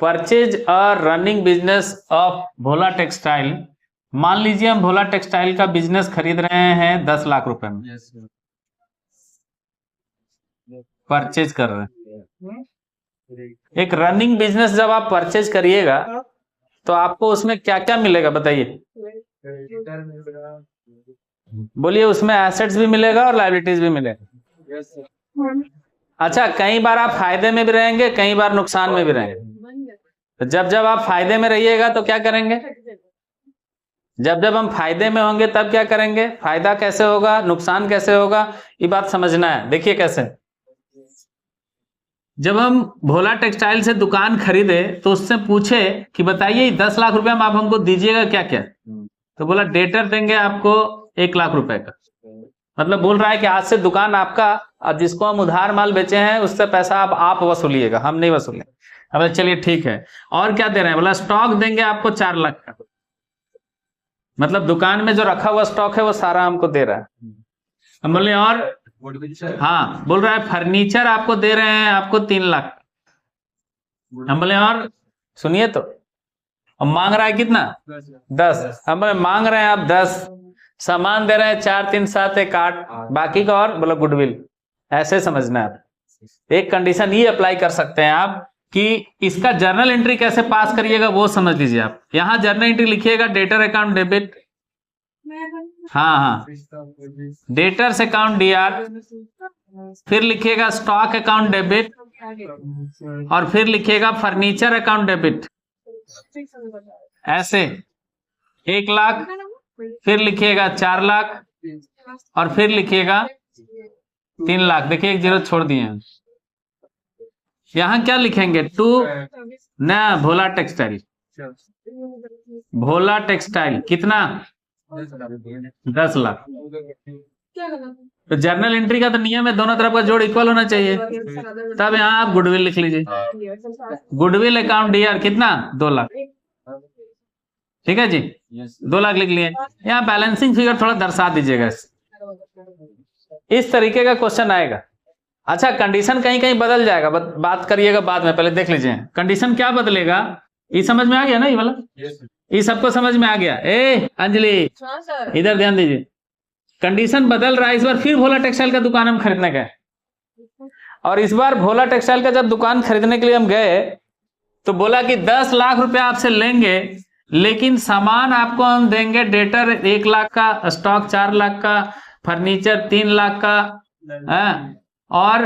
Purchase और running business of Bhola textile. मान लीजिए हम भोला टेक्सटाइल का बिजनेस खरीद रहे हैं 10 लाख रुपए में, परचेज कर रहे हैं। एक रनिंग बिजनेस जब आप परचेज करिएगा तो आपको उसमें क्या क्या मिलेगा बताइए? बोलिए। उसमें एसेट्स भी मिलेगा और लायबिलिटीज भी मिलेगा। अच्छा, कई बार आप फायदे में भी रहेंगे, कई बार नुकसान में भी रहेंगे। तो जब जब आप फायदे में रहिएगा तो क्या करेंगे? जब जब हम फायदे में होंगे तब क्या करेंगे? फायदा कैसे होगा, नुकसान कैसे होगा, ये बात समझना है। देखिए कैसे। जब हम भोला टेक्सटाइल से दुकान खरीदे तो उससे पूछे कि बताइए 10 लाख रुपए में आप हमको दीजिएगा क्या क्या? तो बोला डेटर देंगे आपको 1 लाख रुपए का। मतलब बोल रहा है कि आज से दुकान आपका, और जिसको हम उधार माल बेचे हैं उससे पैसा आप वसूलिएगा, हम नहीं वसूलेंगे। अब चलिए ठीक है। और क्या दे रहे हैं? बोला स्टॉक देंगे आपको 4 लाख का। मतलब दुकान में जो रखा हुआ स्टॉक है वो सारा हमको दे रहा है। हम बोले और? हाँ, बोल रहा है फर्नीचर आपको दे रहे हैं आपको 3 लाख। हम बोले और? सुनिए तो, हम मांग रहा है कितना? 10। हम बोले मांग रहे हैं आप 10, सामान दे रहे हैं 4 3 7 1 8, बाकी का और बोला गुडविल। ऐसे समझना है। एक कंडीशन ये अप्लाई कर सकते हैं आप कि इसका जर्नल एंट्री कैसे पास करिएगा वो समझ लीजिए आप। यहां जर्नल एंट्री लिखिएगा डेटर अकाउंट डेबिट, हाँ, डेटर्स अकाउंट डीआर, फिर लिखिएगा स्टॉक अकाउंट डेबिट, और फिर लिखिएगा फर्नीचर अकाउंट डेबिट। ऐसे 1 लाख, फिर लिखिएगा 4 लाख, और फिर लिखिएगा 3 लाख। देखिए 1 जीरो छोड़ दिए हैं। यहां क्या लिखेंगे? टू ना भोला टेक्सटाइल। भोला टेक्सटाइल कितना? 10 लाख। तो जर्नल एंट्री का तो नियम है दोनों तरफ का जोड़ इक्वल होना चाहिए। तब यहाँ आप गुडविल लिख लीजिए। गुडविल अकाउंट डीआर कितना? 2 लाख। ठीक है जी, 2 लाख लिख लिए। यहाँ बैलेंसिंग फिगर थोड़ा दर्शा दीजिएगा। इस तरीके का क्वेश्चन आएगा। अच्छा, कंडीशन कहीं कहीं बदल जाएगा, बात करिएगा बाद में, पहले देख लीजिए कंडीशन क्या बदलेगा। ये समझ में आ गया ना? ये वाला ये सबको समझ में आ गया? ए अंजलि इधर ध्यान दीजिए। कंडीशन बदल रहा है। इस बार फिर भोला टेक्सटाइल का दुकान हम खरीदने गए, और इस बार भोला टेक्सटाइल का जब दुकान खरीदने के लिए हम गए तो बोला कि 10 लाख रुपए आपसे लेंगे, लेकिन सामान आपको हम देंगे डेटर 1 लाख का, स्टॉक 4 लाख का, फर्नीचर 3 लाख का, और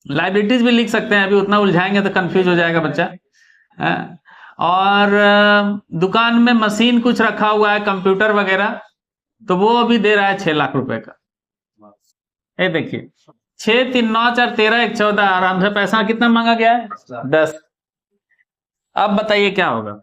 लाइबिलिटीज भी लिख सकते हैं। अभी उतना उलझाएंगे तो कंफ्यूज हो जाएगा बच्चा। और दुकान में मशीन कुछ रखा हुआ है, कंप्यूटर वगैरह, तो वो अभी दे रहा है 6 लाख रुपए का। ये देखिए 6 3 9 4 13 1 14, आराम से पैसा कितना मांगा गया है? 10। अब बताइए क्या होगा?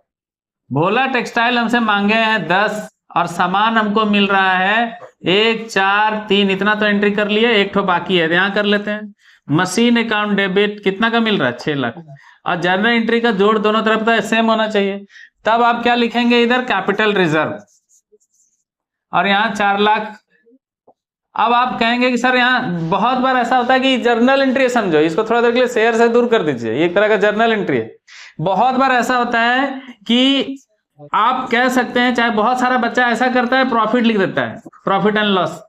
भोला टेक्सटाइल हमसे मांगे हैं 10 और सामान हमको मिल रहा है 1 4 3, इतना तो एंट्री कर लिए, एक ठो बाकी है, यहां कर लेते हैं। मशीन अकाउंट डेबिट कितना का मिल रहा है? 6 लाख। और जर्नल एंट्री का जोड़ दोनों तरफ का सेम होना चाहिए। तब आप क्या लिखेंगे? इधर कैपिटल रिजर्व, और यहाँ 4 लाख। अब आप कहेंगे कि सर यहाँ बहुत बार ऐसा होता है कि जर्नल एंट्री समझो, इसको थोड़ा देर के लिए शेयर से दूर कर दीजिए, ये एक तरह का जर्नल एंट्री है। बहुत बार ऐसा होता है कि आप कह सकते हैं, चाहे बहुत सारा बच्चा ऐसा करता है, प्रॉफिट लिख देता है, प्रॉफिट एंड लॉस।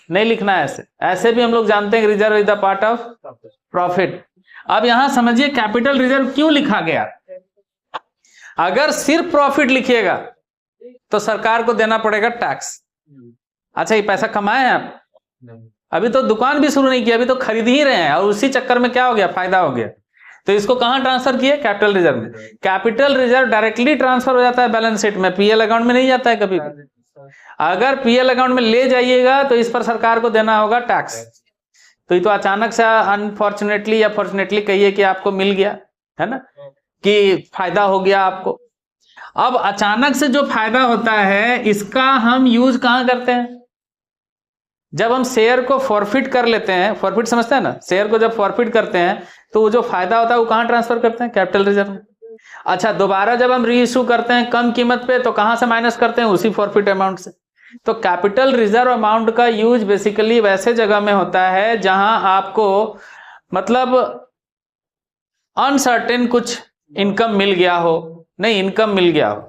नहीं लिखना है ऐसे। ऐसे भी हम लोग जानते हैं कि reserve is the part of profit. अब यहां समझिए कैपिटल रिजर्व क्यों लिखा गया। अगर सिर्फ प्रॉफिट लिखिएगा तो सरकार को देना पड़ेगा टैक्स। अच्छा, ये पैसा कमाए हैं आप? अभी तो दुकान भी शुरू नहीं किया, अभी तो खरीद ही रहे हैं, और उसी चक्कर में क्या हो गया? फायदा हो गया। तो इसको कहां ट्रांसफर किए? कैपिटल रिजर्व में। कैपिटल रिजर्व डायरेक्टली ट्रांसफर हो जाता है बैलेंस शीट में, पीएल अकाउंट में नहीं जाता है कभी भी। अगर पीएल अकाउंट में ले जाइएगा तो इस पर सरकार को देना होगा टैक्स। तो ये तो अचानक से अनफॉर्चुनेटली या फॉर्चुनेटली कहिए कि आपको मिल गया है ना, कि फायदा हो गया आपको। अब अचानक से जो फायदा होता है इसका हम यूज कहां करते हैं? जब हम शेयर को फॉरफिट कर लेते हैं, फॉरफिट समझते हैं ना, शेयर को जब फॉरफिट करते हैं तो वो जो फायदा होता है वो कहां ट्रांसफर करते हैं? कैपिटल रिजर्व में। अच्छा, दोबारा जब हम री इश्यू करते हैं कम कीमत पे तो कहां से माइनस करते हैं? उसी फॉरफिट अमाउंट से। तो कैपिटल रिजर्व अमाउंट का यूज बेसिकली वैसे जगह में होता है जहां आपको मतलब अनसर्टेन कुछ इनकम मिल गया हो, नहीं इनकम मिल गया हो,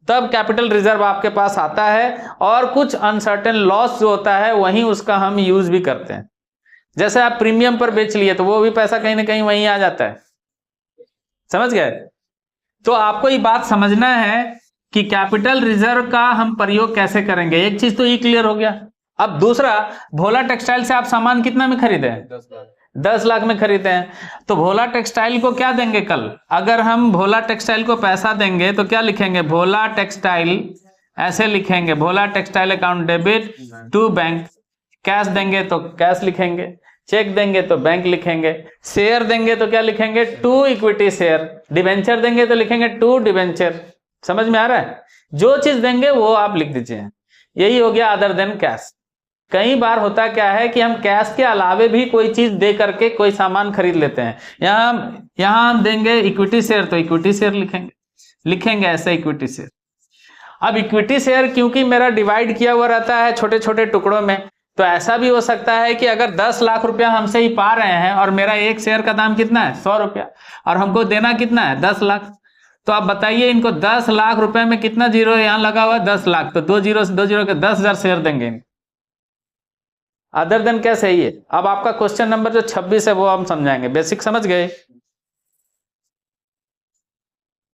तब कैपिटल रिजर्व आपके पास आता है। और कुछ अनसर्टेन लॉस जो होता है वहीं उसका हम यूज भी करते हैं। जैसे आप प्रीमियम पर बेच लिए तो वो भी पैसा कहीं ना कहीं वहीं आ जाता है, समझ गए। तो आपको ये बात समझना है कि कैपिटल रिजर्व का हम प्रयोग कैसे करेंगे। एक चीज तो ये क्लियर हो गया। अब दूसरा, भोला टेक्सटाइल से आप सामान कितना में खरीदे हैं? 10 लाख में खरीदे हैं। तो भोला टेक्सटाइल को क्या देंगे कल? अगर हम भोला टेक्सटाइल को पैसा देंगे तो क्या लिखेंगे? भोला टेक्सटाइल, ऐसे लिखेंगे, Bhola textile account debit to bank. Cash देंगे तो कैश लिखेंगे, चेक देंगे तो बैंक लिखेंगे, शेयर देंगे तो क्या लिखेंगे? टू इक्विटी शेयर, डिवेंचर देंगे तो लिखेंगे टू डिवेंचर। समझ में आ रहा है? जो चीज देंगे वो आप लिख दीजिए। यही हो गया अदर देन कैश। कई बार होता क्या है कि हम कैश के अलावे भी कोई चीज दे करके कोई सामान खरीद लेते हैं। यहां हम देंगे इक्विटी शेयर तो इक्विटी शेयर लिखेंगे ऐसे इक्विटी शेयर। अब इक्विटी शेयर क्योंकि मेरा डिवाइड किया हुआ रहता है छोटे छोटे टुकड़ों में, तो ऐसा भी हो सकता है कि अगर 10 लाख रुपया हमसे ही पा रहे हैं और मेरा एक शेयर का दाम कितना है? 100 रुपया, और हमको देना कितना है? 10 लाख। तो आप बताइए इनको 10 लाख रुपए में कितना जीरो यहां लगा हुआ है? 10 लाख। तो 2 जीरो से 2 जीरो के 10,000 शेयर देंगे। अदर देन कैसे है ये? अब आपका क्वेश्चन नंबर जो 26 है वो हम समझाएंगे। बेसिक समझ गए?